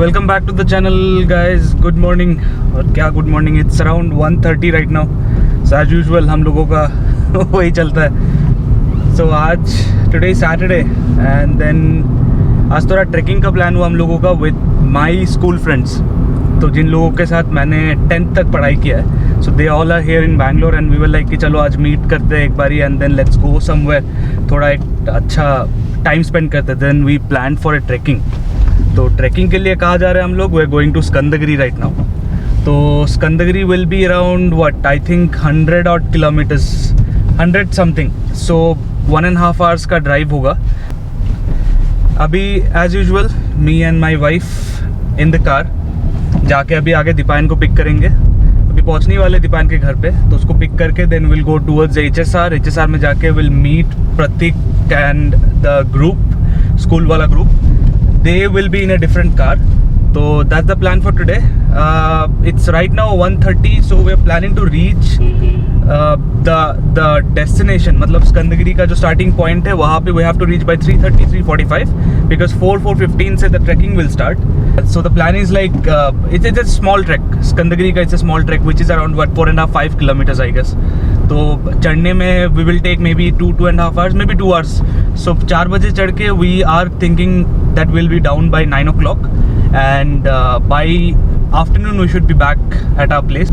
Welcome back to the channel guys. Good morning. और क्या good morning, it's around 1:30 right now. So as usual हम लोगों का वही चलता है। सो आज टुडे सैटरडे एंड देन आज थोड़ा ट्रैकिंग का प्लान हुआ हम लोगों का विद माई स्कूल फ्रेंड्स। तो जिन लोगों के साथ मैंने 10th तक पढ़ाई किया है, so they all are here in Bangalore and we were like कि चलो आज मीट करते हैं एक बारी and then let's go somewhere, थोड़ा एक अच्छा टाइम स्पेंड करते। Then we plan for a trekking. तो ट्रैकिंग के लिए कहाँ जा रहे हैं हम लोग? We are going to Skandagiri right now. तो Skandagiri will be around what I think 100 odd kilometres, 100 something. So 1.5 hours का ड्राइव होगा। अभी as usual me and my wife in the car, जाके अभी आगे दीपायन को पिक करेंगे। अभी पहुंचने वाले दीपायन के घर पे, तो उसको पिक करके then will go towards HSR में जाके will meet Prateek and the group, school वाला group. They will be in a different car. So that's the plan for today. It's right now 1:30, so we're planning to reach the destination. मतलब स्कंदगिरी का जो starting point है वहाँ पे we have to reach by 3:30, 3:45 because 4:15 से the trekking will start. So the plan is like it's a small trek. स्कंदगिरी का it's a small trek which is around what 4.5-5 kilometers I guess. तो चढ़ने में we will take maybe 2.5 hours, maybe 2 hours. So 4 बजे चढ़ के we are thinking that we'll be down by 9 o'clock and by afternoon we should be back at our place.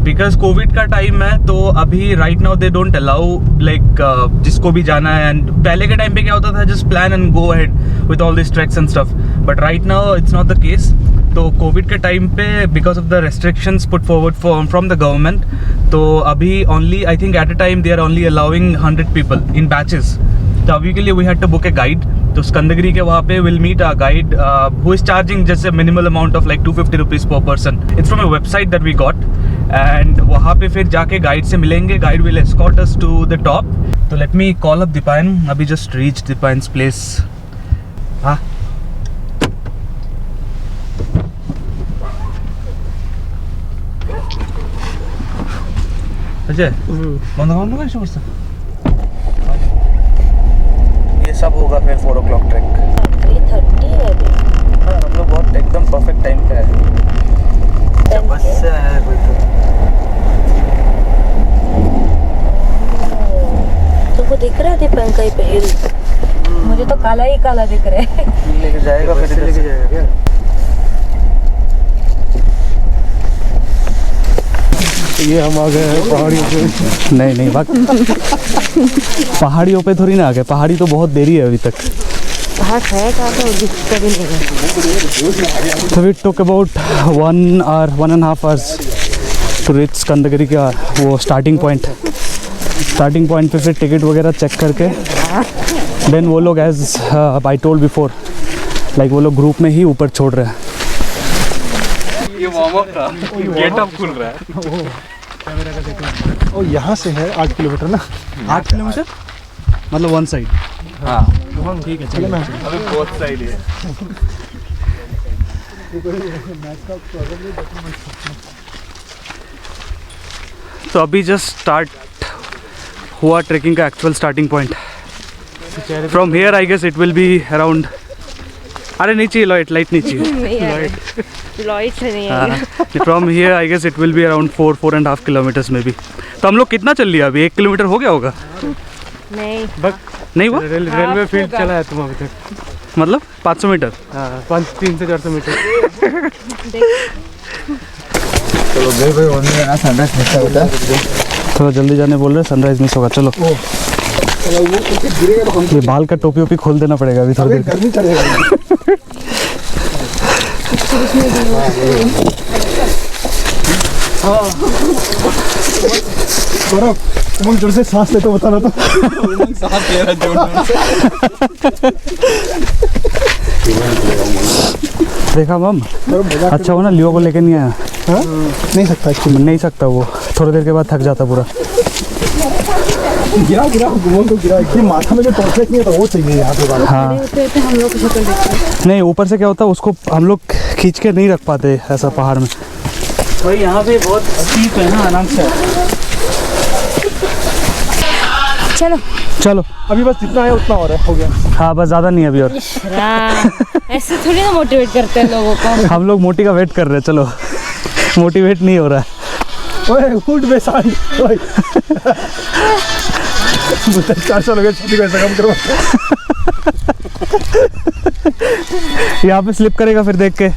Because Covid का time है तो अभी right now they don't allow like जिसको भी जाना है। एंड पहले के टाइम पे क्या होता था, just plan and go ahead with all this tracks and stuff, but right now it's not the case. तो कोविड के टाइम पे because of the restrictions put forward from the government, तो अभी only I think at a time they are only allowing 100 people in batches. तो अभी के लिए we had to book a guide. तो स्कंदगिरी के वहाँ पे will meet a guide who is charging just a minimal amount of like 250 rupees per person. It's from a website that we got and वहाँ पे फिर जाके गाइड से मिलेंगे। Guide will escort us to the top. तो let me call up Dipayan. अभी just reach दीपायन्स place. हाँ अजय बंद कर शुरू से ये सब होगा फिर 4 o'clock ट्रैक। 3:30 है अभी। हाँ हम लोग बहुत एकदम परफेक्ट टाइम पे आए। बस से आया है कोई तो तुमको दिख रहा है दीपन कहीं पे हिल? मुझे तो काला ही काला दिख रहा है। लेके जाएगा फिर लेके जाएगा क्या? ये हम आ गए हैं पहाड़ियों पे। नहीं बात पहाड़ियों पे थोड़ी ना आ गए। पहाड़ी तो बहुत देरी है अभी तक। पहाड़ है कहाँ तो दिखता भी नहीं है। So we took about 1 hour, 1.5 hours to reach स्कंदगिरी का वो स्टार्टिंग पॉइंट पे फिर टिकट वगैरह चेक करके देन वो लोग as I told before like वो लोग ग्रुप में ही ऊपर छोड़ रहे हैं। ये वार्म अप था, गेट अप खुल रहा है। ओ यहाँ से है 8 किलोमीटर ना? 8 किलोमीटर मतलब वन साइड? हाँ ठीक है चलो। अभी बोथ साइड है। तो अभी जस्ट स्टार्ट हुआ ट्रेकिंग का actual starting point. From here I guess it will be around, अरे नहीं चाहिए लाइट नहीं चाहिए। लाइट नहीं है। From here I guess it will be around 4.5 kilometres में भी। तो हम लोग कितना चल लिया अभी? 1 किलोमीटर हो गया होगा? नहीं हुआ? रेलवे फील्ड चला है तुम अभी तक? मतलब 500 मीटर? हाँ 300 से 400 मीटर। थोड़ा जल्दी जाने बोल रहे, सनराइज मिस होगा। चलो ये बाल का टोपी ओपी खोल देना पड़ेगा अभी थोड़ी देर। गर्मी चढ़ेगा। उमंग जोर से सांस ले तो बता रहा था। सांस ले रहा देखा मम, अच्छा हो ना लियो को लेके नहीं आया। हाँ? नहीं सकता वो थोड़ी देर के बाद थक जाता पूरा। गिरा तो गिरा कि माथा में जो टॉर्चलाइट नहीं है तो वो चाहिए यहाँ पे। हाँ हम लोग नहीं, ऊपर से क्या होता है उसको हम लोग खींच के नहीं रख पाते ऐसा पहाड़ में। भाई यहाँ पे बहुत स्टीप है ना, आराम से चलो चलो। अभी बस जितना है उतना और है, हो गया। हाँ बस ज़्यादा नहीं है अभी और। ऐसे थोड़ी ना मोटिवेट करते हैं लोगों को। हम लोग मोटी का वेट कर रहे हैं, चलो मोटिवेट नहीं हो रहा है। ओए उठ बे साल ओए 4 साल हो गए शादी को, ऐसा काम करो। यहाँ पे स्लिप करेगा फिर देख के।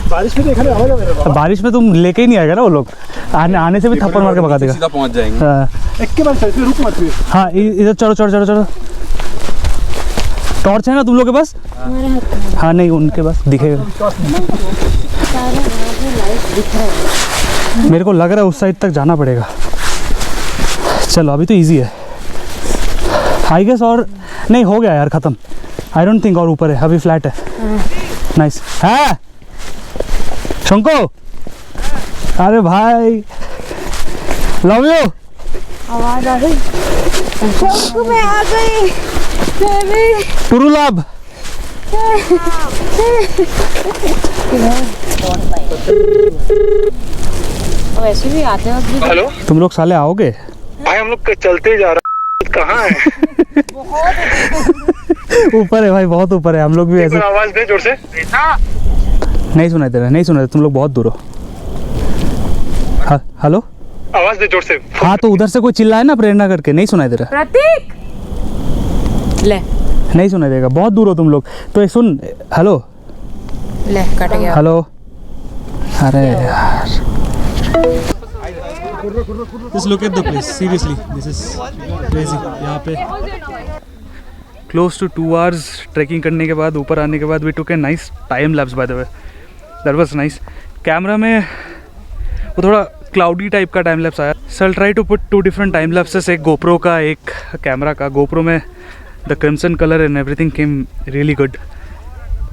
बारिश में देखा नहीं आएगा मेरे पास। बारिश में तुम लेके ही नहीं आएगा ना वो लोग, आने से भी थप्पड़ मार के भगा देगा। सीधा पहुंच जाएंगे। हाँ एक के बाद चल, रुक मत फिर। हाँ, इधर चलो चलो चलो चलो। टॉर्च है ना तुम लोग के पास? हमारे हाथ में हाँ नहीं, उनके पास दिखेगा। सारे हाथ में लाइट दिख रहा है। मेरे को लग रहा है उस साइड तक जाना पड़ेगा। चलो अभी तो इजी है आई गेस, और नहीं हो गया यार ख़त्म। आई डोंट थिंक और ऊपर है, अभी फ्लैट है। नाइस है शंको। अरे भाई लव यू। आवाज आ गई, शंकु में आ गई बेबी। टुरू लाभ। वैसे भी आते वक्त भी हेलो तुम लोग साले आओगे? भाई, हम लोग चलते जा रहे हैं, कहाँ है? ऊपर है भाई, बहुत ऊपर है। हम लोग भी ऐसे आवाज दे जोर से। नहीं सुनाई दे रहा, नहीं सुनाई दे, तुम लोग बहुत दूर हो। हेलो, आवाज दे जोर से। हाँ तो उधर से कोई चिल्लाए ना प्रेरणा करके, नहीं सुनाई दे रहा। प्रतीक ले नहीं सुनाई देगा, बहुत दूर हो तुम लोग। तो ये सुन, हेलो ले कट गया। हेलो। अरे यार, Just look at the place. Seriously, this is crazy. यहाँ पे close to 2 hours trekking करने के बाद, ऊपर आने के बाद we took a nice time lapse by the way. That was nice. Camera में वो थोड़ा क्लाउडी टाइप का टाइम लैप्स आया। So I'll try to put 2 different time lapses, एक GoPro का, एक कैमरा का। GoPro में the crimson color and everything came really good.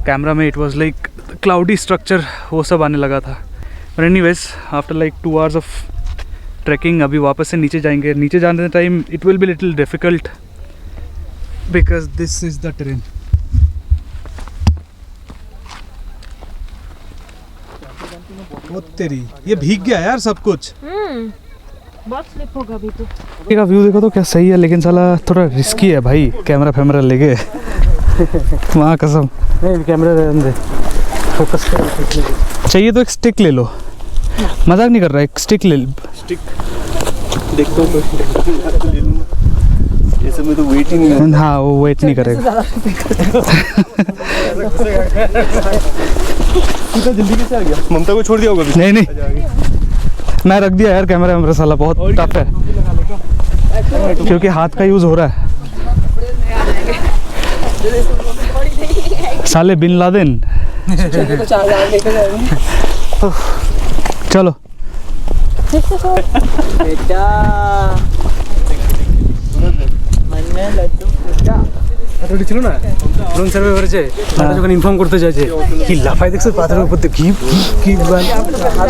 Camera में it was like cloudy structure, वो सब आने लगा था। But anyways, after like 2 hours of trekking अभी वापस से नीचे जाएंगे। नीचे जाने time it will be little difficult because this is the terrain. ओ तेरी, ये भीग गया यार सब कुछ। बहुत स्लिप होगा अभी तो। का व्यू देखो तो क्या सही है, लेकिन साला थोड़ा रिस्की है भाई कैमरा फैमरा लेके। वहाँ कसम नहीं, कैमरा रहने दे, फोकस कर। चाहिए तो एक स्टिक ले लो, मजाक नहीं कर रहा, एक स्टिक ले। देखता हूँ ऐसे में तो वेटिंग। हाँ वो वेट नहीं करेगा। इतना जल्दी कैसे आ गया? ममता को छोड़ दिया होगा? नहीं नहीं, मैं रख दिया यार कैमरा वैमरा, साला बहुत टफ है क्योंकि हाथ का यूज हो रहा है। साले बिन लादेन। चलो बेटा ছিল না ড্রোন সার্ভে করেছে, তারা যখন ইনফর্ম করতে যাচ্ছে কি লাফাই দেখছো পাথরের উপর দিয়ে, কি কি বাল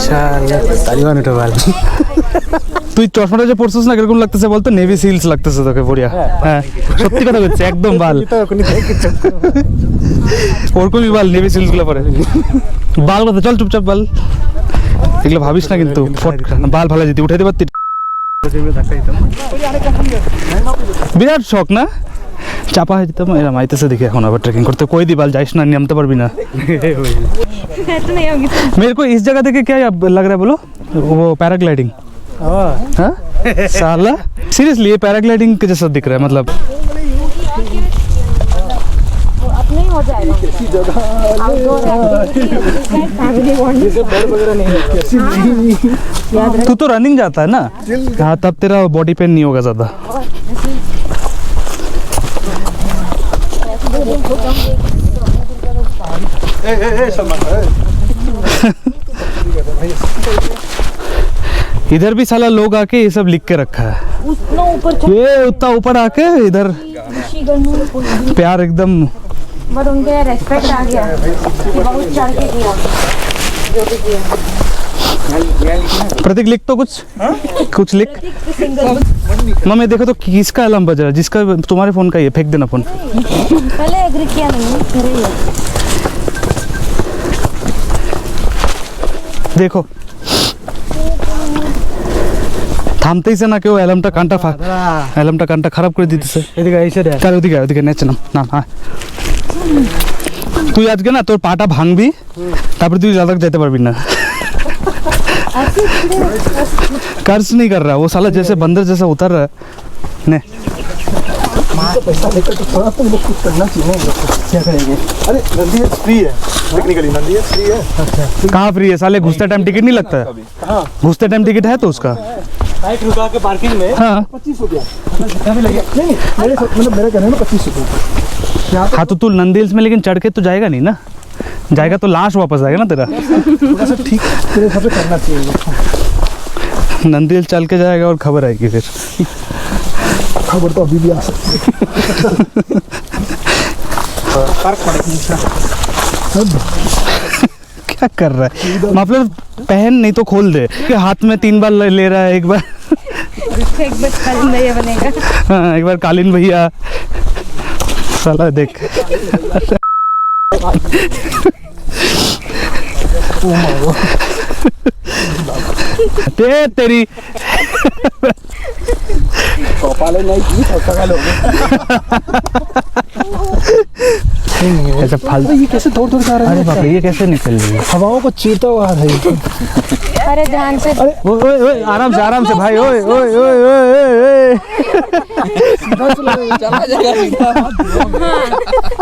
শালা তালিবান এটা বাল। তুই চশমাটা যে পরছিস না কিরকম লাগতেছে বলতো? নেভি সিলস লাগতেছে তোকে, বড়িয়া। হ্যাঁ সত্যি কথা বলছি, একদম বাল ওরকমই বাল, নেভি সিলস গুলো পরে বাল কথা। চল চুপচাপ বাল, এগুলো ভাবিস না কিন্তু, বাল ভালো যদি উঠাইতে পারতি। বিরাট শখ না, চাপা হয়ে যেতাম। এরা মাইতেছে দেখে এখন আবার ট্রেকিং করতে কই দি, বাল যাইস না, নামতে পারবি না। तो नहीं होगी तो। मेरे को इस जगह देखे क्या लग रहा है बोलो? वो पैराग्लाइडिंग। हाँ साला सीरियसली ये पैराग्लाइडिंग के जैसा दिख रहा है, मतलब अपने ही हो जाएगा। Family bonding. तू तो रनिंग जाता है ना? हाँ तब तेरा बॉडी पेन नहीं होगा ज़्यादा। इधर भी साला लोग आके ये सब लिख के रखा है। उतना ऊपर ये उतना ऊपर आके इधर प्यार एकदम। बट उनके रेस्पेक्ट आ गया कि बहुत चढ़ के किया जो भी किया। प्रतीक लिख तो कुछ, कुछ लिख। मम्मी देखो तो किसका अलार्म बज रहा है? जिसका तुम्हारे फोन का ही है, फेंक देना फोन। पहले एग्री किया नहीं, फिर ही है। देखो থামতেইছে না কেউ, অ্যালার্মটা কানটা খারাপ করে দিতেছে। এদিকে আইসে দেখ, তার ওদিকে নেচে নাম না। তুই আজকে না তোর পাটা ভাঙবি তারপরে তুই লাদাখ যেতে পারবি না कर्ज नहीं कर रहा वो साला जैसे बंदर जैसा उतर रहा है ने पैसा लेकर तो थोड़ा तो लोग कुछ करना चाहिए ना, क्या करेंगे? अरे नंदी फ्री है, टेक्निकली नंदी फ्री है। अच्छा कहाँ फ्री है साले? घुसते टाइम टिकट नहीं लगता है? कहाँ? घुसते टाइम टिकट है तो उसका बाइक रुका के पार्किंग में हाँ 25 रुपया जितना भी लगे। नहीं मेरे मतलब मेरा कहना है ना 25 रुपये। हाँ तो तू नंदी हिल्स में लेकिन चढ़ के तो जाएगा नहीं ना, जाएगा तो लाश वापस आएगा ना तेरा। थोड़ा सा ठीक तेरे हिसाब से करना चाहिए। नंदी हिल्स चल के जाएगा और खबर आएगी फिर। खबर तो अभी भी आ सकती है। क्या कर रहा है मतलब पहन नहीं तो खोल दे कि हाथ में 3 बार ले रहा है। एक बार कालीन भैया बनेगा। हाँ एक बार कालीन भैया साला देख तेरी कपाले नहीं की ऐसा फालतू ये कैसे दौड़ दौड़ जा रहा अरे है? बाप रे ये कैसे निकल रही है? हवाओं को चीरता हुआ आ रही है। अरे ध्यान से ओए आराम से भाई ओए ओए ओए ओए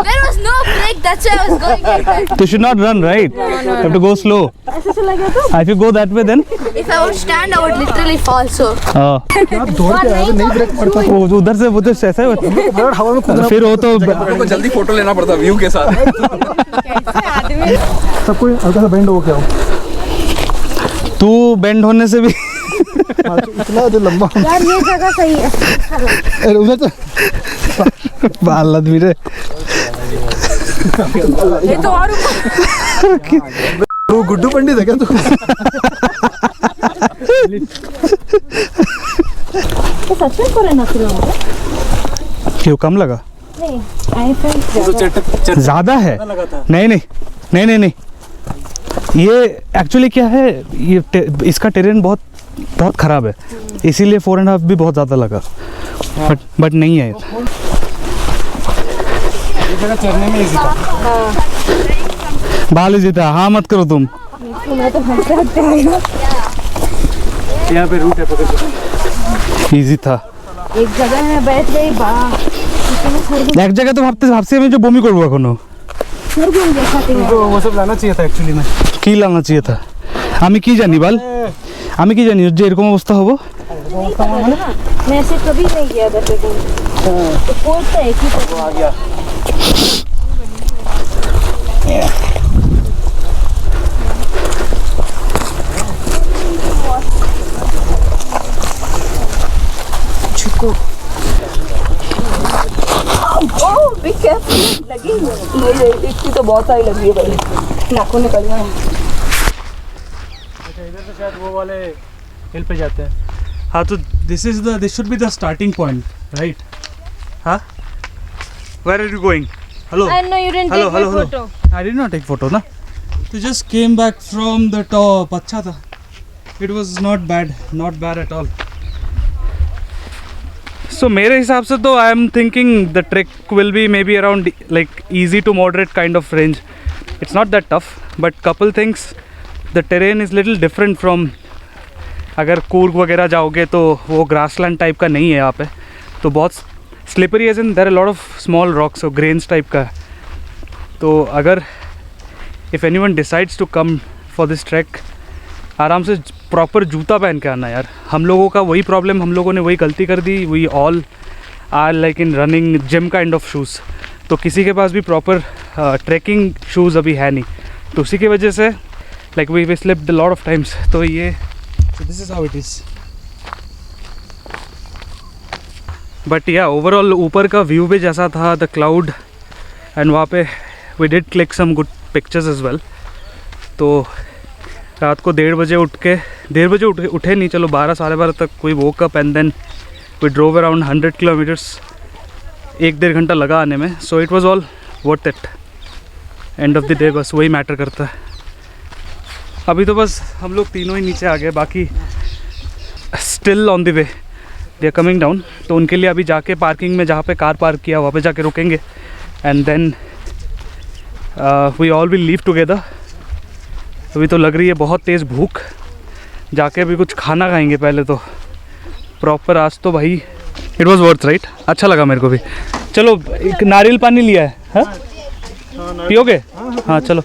There was no break, that's why I was going like that. You should not run, right? You have to go slow. ऐसे चला गया तो If you go that way, then If I would stand, I would literally fall. So आप दौड़ के आए तो नहीं ब्रेक पड़ता। वो उधर से ऐसा है बड़ा हवा में कूदना। फिर वो तो को जल्दी फोटो लेना पड़ता व्यू के साथ। सब कोई हल्का सा बेंड हो गया। तू बेंड होने से भी इतना जो लंबा यार ये जगह सही है। अरे उधर तो बाल आदमी रे ये तो और वो गुड्डू पंडित है क्या तू? तो सच में कोरोना ना किलोमीटर क्यों कम लगा? नहीं आई थिंक ज्यादा है? नहीं ये एक्चुअली क्या है ये इसका टेरेन बहुत खराब है इसीलिए 4.5 भी बहुत ज़्यादा लगा बट नहीं है। ये जगह चढ़ने में इजी था। बाल इजी था हाँ मत करो तुम। मैं तो हंसते हंसते आई हूँ। यहाँ पे रूट है पकड़। इजी था एक जगह में बैठ गई एक जगह तो ভাবছি আমি যে বমি করবো এখনো वो सब लाना चाहिए था एक्चुअली में। কি লাগানো चाहिए था আমি কি জানি বল আমি কি জানি যে এরকম অবস্থা হবো। मैं ऐसे कभी नहीं किया था तो बोलते हैं कि वो आ गया। be careful. लगी नहीं इतनी तो बहुत सारी लगी है भाई नाखून निकल गए। इधर से शायद वो वाले हिल पे जाते हैं। हाँ तो this should be the starting point right. हाँ where are you going? Hello I know you didn't Hello, take my hello, hello. photo. I did not take photo ना तो just came back from the top अच्छा था it was not bad at all। So मेरे हिसाब से तो I am thinking the trek will be maybe around like easy to moderate kind of range। It's not that tough but couple things the terrain is little different from अगर कूर्ग वगैरह जाओगे तो वो grassland type का नहीं है यहाँ पे तो बहुत slippery as in there lot of small rocks और ग्रेन्स टाइप का है। तो अगर if anyone decides to come for this track आराम से प्रॉपर जूता पहन के आना यार। हम लोगों का वही प्रॉब्लम हम लोगों ने वही गलती कर दी we all are like in running gym kind of shoes तो किसी के पास भी प्रॉपर ट्रैकिंग शूज़ अभी है नहीं तो उसी की वजह से like we slipped lot of times. तो ये this is how it is but या ओवरऑल ऊपर का व्यू भी जैसा था द क्लाउड एंड वहाँ पे we did click some good pictures as well. तो रात को 1:30 बजे उठे नहीं चलो 12 साढ़े 12 तक कोई woke up and then we drove around 100 kilometres 1-1.5 घंटा लगा आने में। So it was all worth it end of the day बस वही मैटर करता है। अभी तो बस हम लोग तीनों ही नीचे आ गए बाकी still on the way they are coming down तो उनके लिए अभी जाके पार्किंग में जहाँ पे कार पार्क किया वहाँ पे जाके रुकेंगे and then we all will leave together. अभी तो लग रही है बहुत तेज़ भूख, जाके अभी कुछ खाना खाएंगे पहले तो प्रॉपर। आज तो भाई इट वॉज वर्थ राइट, अच्छा लगा मेरे को भी। चलो एक नारियल पानी लिया है, हाँ पियोगे? हाँ चलो।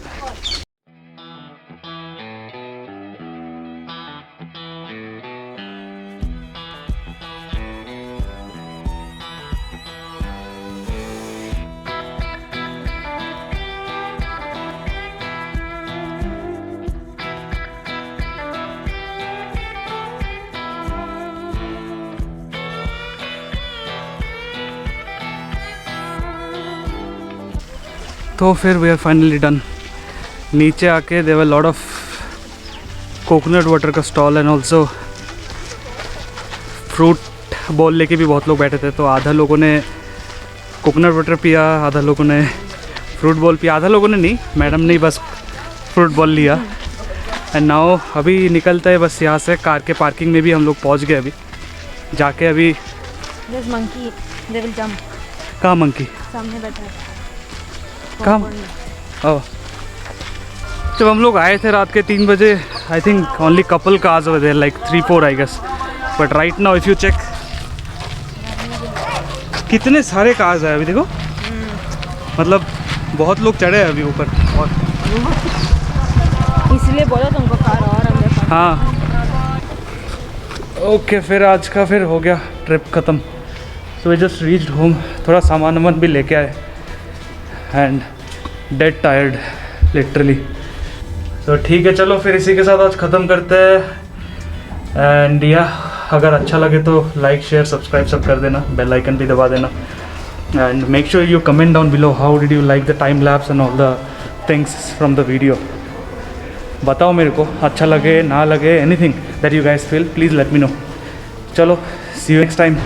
तो फिर वी आर फाइनली डन। नीचे आके there were lot of coconut water का stall and also fruit bowl लेके भी बहुत लोग बैठे थे। तो आधा लोगों ने कोकोनट वाटर पिया, आधा लोगों ने फ्रूट बॉल पिया, आधा लोगों ने नहीं, मैडम ने ही बस फ्रूट बॉल लिया। एंड नाउ अभी निकलता है बस यहाँ से। कार के पार्किंग में भी हम लोग पहुँच गए। अभी जाके अभी मंकी दे विल जंप। कहाँ मंकी? सामने बैठा है। कहाँ? ओह, जब हम लोग आए थे रात के 3 बजे, I think only couple cars were there, like 3-4 I guess. But right now if you check कितने सारे कार्स आए अभी देखो। मतलब बहुत लोग चढ़े हैं अभी ऊपर। और इसलिए बोला तुमको कार और अंदर। हाँ ओके, फिर आज का फिर हो गया ट्रिप ख़त्म। So we just reached home. थोड़ा सामान वामान भी लेके आए एंड डेड टायर्ड लिटरली। तो ठीक है, चलो फिर इसी के साथ आज ख़त्म करते हैं। एंड या अगर अच्छा लगे तो लाइक शेयर सब्सक्राइब सब कर देना, बेल आइकन भी दबा देना। And make sure you comment down below how did you like the time lapse and all the things from the video. बताओ मेरे को, अच्छा लगे ना लगे, anything that you guys feel, please let me know. चलो सी यू नेक्स्ट टाइम।